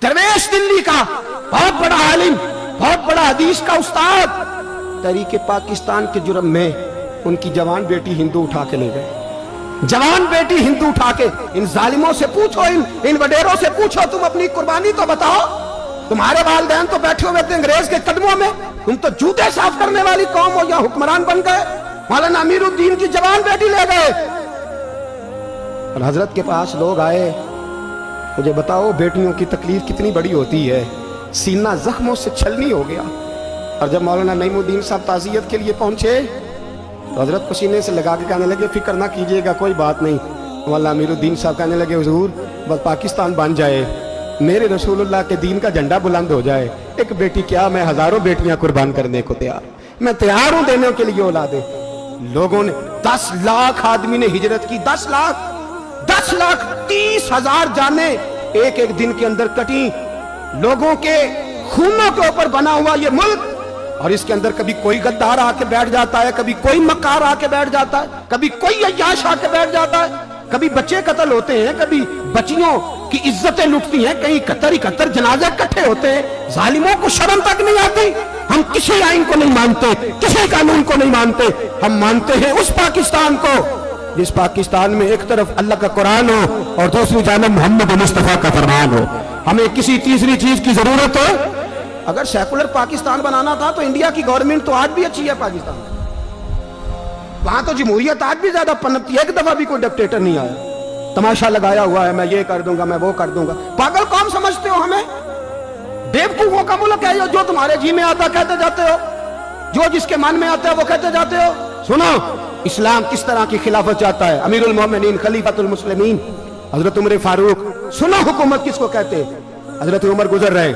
दरवेश दिल्ली का बहुत बड़ा आलिम, बहुत बड़ा हदीस का उस्ताद, तहरीक पाकिस्तान के जुर्म में उनकी जवान बेटी हिंदू उठा के ले गए। जवान बेटी हिंदू उठा के, इन जालिमों से पूछो, इन वडेरों से पूछो, तुम अपनी कुर्बानी तो बताओ। तुम्हारे वालिदैन तो बैठे हुए थे अंग्रेज के कदमों में, तुम तो जूते साफ करने वाली कौम हो, या हुक्मरान बन गए। मौलाना अमीरुद्दीन की जवान बेटी ले गए। और हजरत के पास लोग आए, मुझे बताओ बेटियों की तकलीफ कितनी बड़ी होती है। सीना जख्मों से छलनी हो गया। और जब मौलाना नईमुद्दीन साहब ताज़ियत के लिए पहुंचे तो हजरत को सीने से लगा के कहने लगे, फिक्र ना कीजिएगा, कोई बात नहीं। मौलाना अमीरुद्दीन साहब कहने लगे, हुजूर बस पाकिस्तान बन जाए, मेरे रसूलुल्लाह के दीन का झंडा बुलंद हो जाए, एक बेटी क्या, मैं हजारों बेटियां कुर्बान करने को तैयार, मैं तैयार हूं देने के लिए औलादे। लोगों ने 10 लाख आदमी ने हिजरत की, 10 लाख 30,000 जाने एक एक दिन के अंदर कटी। लोगों के खूनों के ऊपर बना हुआ ये मुल्क, और इसके अंदर कभी कोई गद्दार आके बैठ जाता है, कभी कोई मक्कार आके बैठ जाता है, कभी कोई अय्याश आके बैठ जाता है, कभी बच्चे कत्ल होते हैं, कभी बच्चियों की इज्जतें लुटती हैं, कहीं 71 जनाजे इकट्ठे होते हैं। जालिमों को शर्म तक नहीं आती। हम किसी आइन को नहीं मानते, किसी कानून को नहीं मानते, हम मानते हैं उस पाकिस्तान को जिस पाकिस्तान में एक तरफ अल्लाह का कुरान हो और दूसरी जानब मोहम्मद मुस्तफा का फरमान हो। हमें किसी तीसरी चीज की जरूरत है? अगर सेकुलर पाकिस्तान बनाना था तो इंडिया की गवर्नमेंट तो आज भी अच्छी है पाकिस्तान, वहां तो जमहूरियत आज भी ज्यादा पनपती है। एक दफा भी कोई डिक्टेटर नहीं आया, तमाशा लगाया हुआ है, मैं ये कर दूंगा, मैं वो कर दूंगा। पागल कौन समझते हो हमें? बेवकूफों का मुल्क है जो तुम्हारे जी में आता कहते जाते हो, जो जिसके मन में आता है वो कहते जाते हो। सुनो, इस्लाम किस तरह की खिलाफत चाहता है। अमीरुल मोमिनीन खलीफतुल मुस्लिमीन हजरत उमर फारूक। सुनो हुकूमत किसको कहते हैं। हजरत उमर गुजर रहे,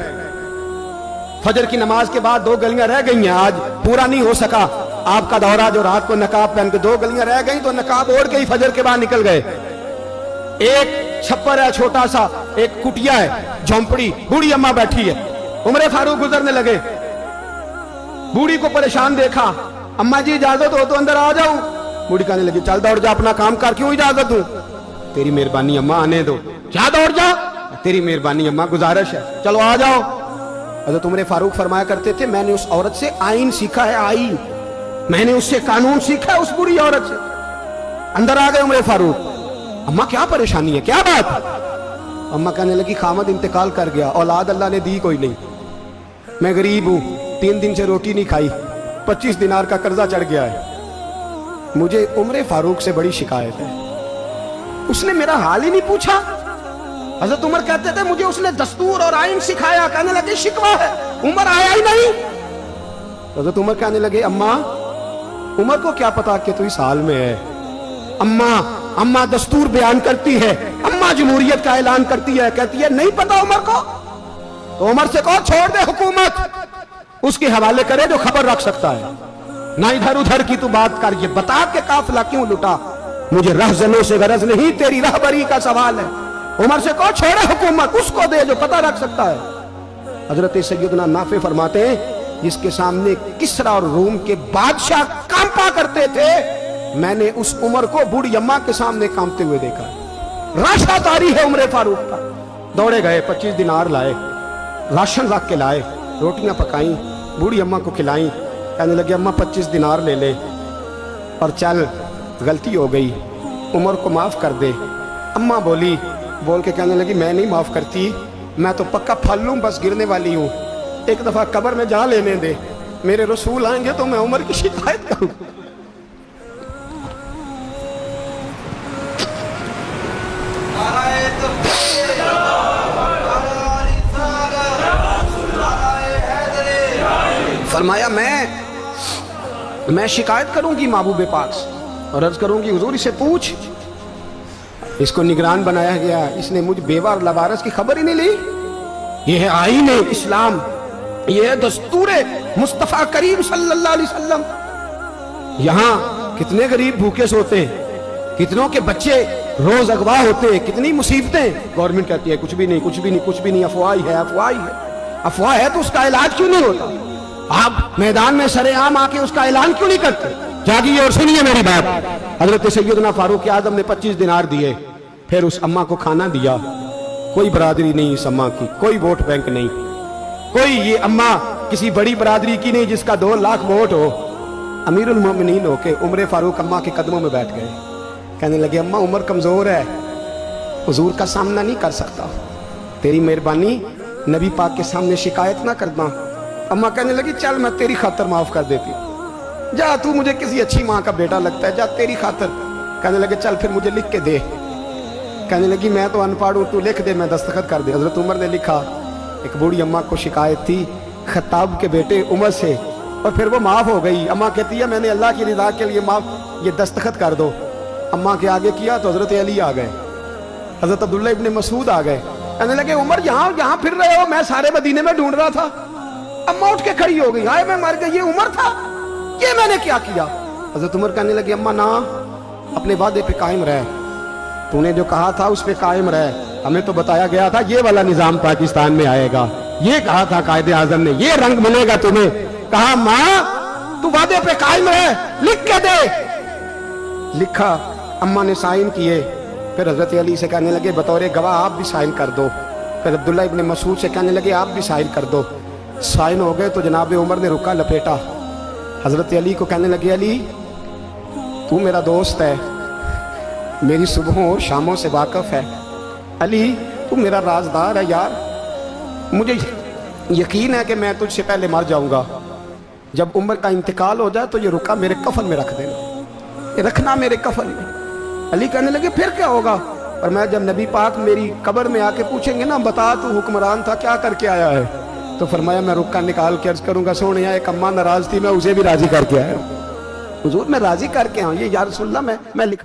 फजर की नमाज के बाद 2 गलियां रह गई हैं, आज पूरा नहीं हो सका आपका दौरा, जो रात को नकाब पहन के 2 गलियां रह गई तो नकाब ओढ़ के ही फजर के बाद निकल गए। एक छप्पर है छोटा सा, एक कुटिया है, झोंपड़ी, बूढ़ी अम्मा बैठी है। उमर फारूक गुजरने लगे, बूढ़ी को परेशान देखा, अम्मा जी इजाजत हो तो अंदर आ जाऊं। बूढ़ी कहने लगी, चल दौड़ जा, अपना काम कर, क्यों इजाजत दूं? तेरी मेहरबानी अम्मा, आने दो। क्या दौड़ जा? तेरी मेहरबानी अम्मा, गुजारिश है, चलो आ जाओ। हज़रत उमर फारूक फरमाया करते थे, मैंने उस औरत से आईन सीखा है, आईन, मैंने उससे कानून सीखा है, उस बुरी औरत से। अंदर आ गए उमर फारूक, अम्मा क्या परेशानी है, क्या बात? अम्मा कहने लगी, खामद इंतकाल कर गया, औलाद अल्लाह ने दी कोई नहीं, मैं गरीब हूं, 3 दिन से रोटी नहीं खाई, 25 दिनार का कर्जा चढ़ गया है, मुझे उमर फारूक से बड़ी शिकायत है। उसने मेरा हाल ही नहीं पूछा। हजरत उमर कहते थे, मुझे उसने दस्तूर और आइन सिखाया। कहने लगे, शिकवा है, उमर आया ही नहीं। हजरत उमर कहने लगे, अम्मा, उमर को क्या पता कि तू इस हाल में है। अम्मा दस्तूर बयान करती है, अम्मा जमहूरियत का ऐलान करती है, कहती है नहीं पता उमर को, तो उमर से कहो छोड़ दे हुकूमत, उसके हवाले करे जो खबर रख सकता है, ना इधर उधर की तू बात कर। ये बता के काफिला क्यों लुटा, मुझे रहजनों से गरज नहीं, तेरी रहबरी का सवाल है। उमर से कहो छोड़े हुकूमत, उसको दे जो पता रख सकता है। हजरत सैयदना नाफे फरमाते हैं, जिसके सामने किसरा और रूम के बादशाह कांपा करते थे, मैंने उस उमर को बूढ़ी अम्मा के सामने कांपते हुए देखा। राशा तारी है उमर फारूक का। दौड़े गए, 25 दिनार लाए, राशन रख के लाए, रोटियां पकाई, बूढ़ी अम्मा को खिलाई। कहने लगे, अम्मा 25 दिनार ले ले और चल, गलती हो गई, उमर को माफ कर दे। अम्मा बोल के कहने लगी, मैं नहीं माफ करती, मैं तो पक्का फल लूं, बस गिरने वाली हूं, एक दफा कब्र में जा लेने दे, मेरे रसूल आएंगे तो मैं उमर की शिकायत करूं। फरमाया, मैं शिकायत करूंगी महबूब पाक से और अर्ज करूंगी, हुजूर इसे पूछ, इसको निगरान बनाया गया, इसने मुझ बेवा और लवारस की खबर ही नहीं ली। ये है आईन इस्लाम, ये है दस्तूर मुस्तफा करीम सल्लल्लाहु अलैहि वसल्लम। यहाँ कितने गरीब भूखे सोते हैं, कितनों के बच्चे रोज अगवा होते हैं, कितनी मुसीबतें। गवर्नमेंट कहती है कुछ भी नहीं, अफवाह है। अफवाह है तो उसका इलाज क्यों नहीं होता? आप मैदान में सरेआम आके उसका ऐलान क्यों नहीं करते? जागिए और सुनिए मेरी बात। हजरत सैयदना फारूक आजम ने 25 दिनार दिए, फिर उस अम्मा को खाना दिया, कोई बरादरी नहीं इस अम्मा की, कोई वोट बैंक नहीं, कोई ये अम्मा किसी बड़ी बरादरी की नहीं जिसका 2 लाख वोट हो। अमीरुल मोमिनीन होके उमर फारूक अम्मा के कदमों में बैठ गए, कहने लगे अम्मा उम्र कमजोर है, हुजूर का सामना नहीं कर सकता, तेरी मेहरबानी नबी पाक के सामने शिकायत ना करना। अम्मा कहने लगी चल मैं तेरी खातर माफ कर देती, जा तू मुझे किसी अच्छी माँ का बेटा लगता है, जा तेरी खातर। कहने लगे चल फिर मुझे लिख के दे। कहने लगी मैं तो अनपढ़ हूँ, तू लिख दे मैं दस्तखत कर दे। हजरत उमर ने लिखा, एक बूढ़ी अम्मा को शिकायत थी खत्ताब के बेटे उमर से, और फिर वो माफ हो गई। अम्मा कहती है मैंने अल्लाह की रिदा के लिए माफ, ये दस्तखत कर दो। अम्मा के आगे किया तो हजरत अली आ गए, हजरत अब्दुल्ला इब्ने मसूद आ गए। कहने लगे उमर यहाँ फिर रहे हो, मैं सारे मदीने में ढूंढ रहा था। अम्मा उठ के खड़ी हो गई, हाय मैं मर गई, ये उमर था, ये मैंने क्या किया। हजरत उमर कहने लगे अम्मा ना, अपने वादे पे कायम रहे, तूने जो कहा था उस पे कायम रहे, हमें तो बताया गया था ये वाला निजाम पाकिस्तान में आएगा, ये कहा था कायदे आजम ने, ये रंग मिलेगा तुम्हें। कहा माँ तू वादे पे कायम रहे, लिख के दे। लिखा, अम्मा ने साइन किए। फिर हजरत अली से कहने लगे बतौर गवाह आप भी साइन कर दो। फिर अब्दुल्ला इब्ने मसूद से कहने लगे आप भी साइन कर दो। साइन हो गए तो जनाब उमर ने रुका लपेटा, हजरत अली को कहने लगे अली तू मेरा दोस्त है, मेरी सुबहों और शामों से वाकिफ है, अली तू मेरा राजदार है यार, मुझे यकीन है कि मैं तुझसे पहले मर जाऊंगा, जब उम्र का इंतकाल हो जाए तो ये रुका मेरे कफन में रख देना, ये रखना मेरे कफन में। अली कहने लगे फिर क्या होगा, और मैं जब नबी पाक मेरी कब्र में आके पूछेंगे ना बता तू हुक्मरान था क्या करके आया है, तो फरमाया मैं रुक्का निकाल के अर्ज करूंगा सोने एक अम्मा नाराज थी मैं उसे भी राजी करके आया, हुजूर मैं राजी करके आऊँ, ये या रसूलल्लाह मैं लिख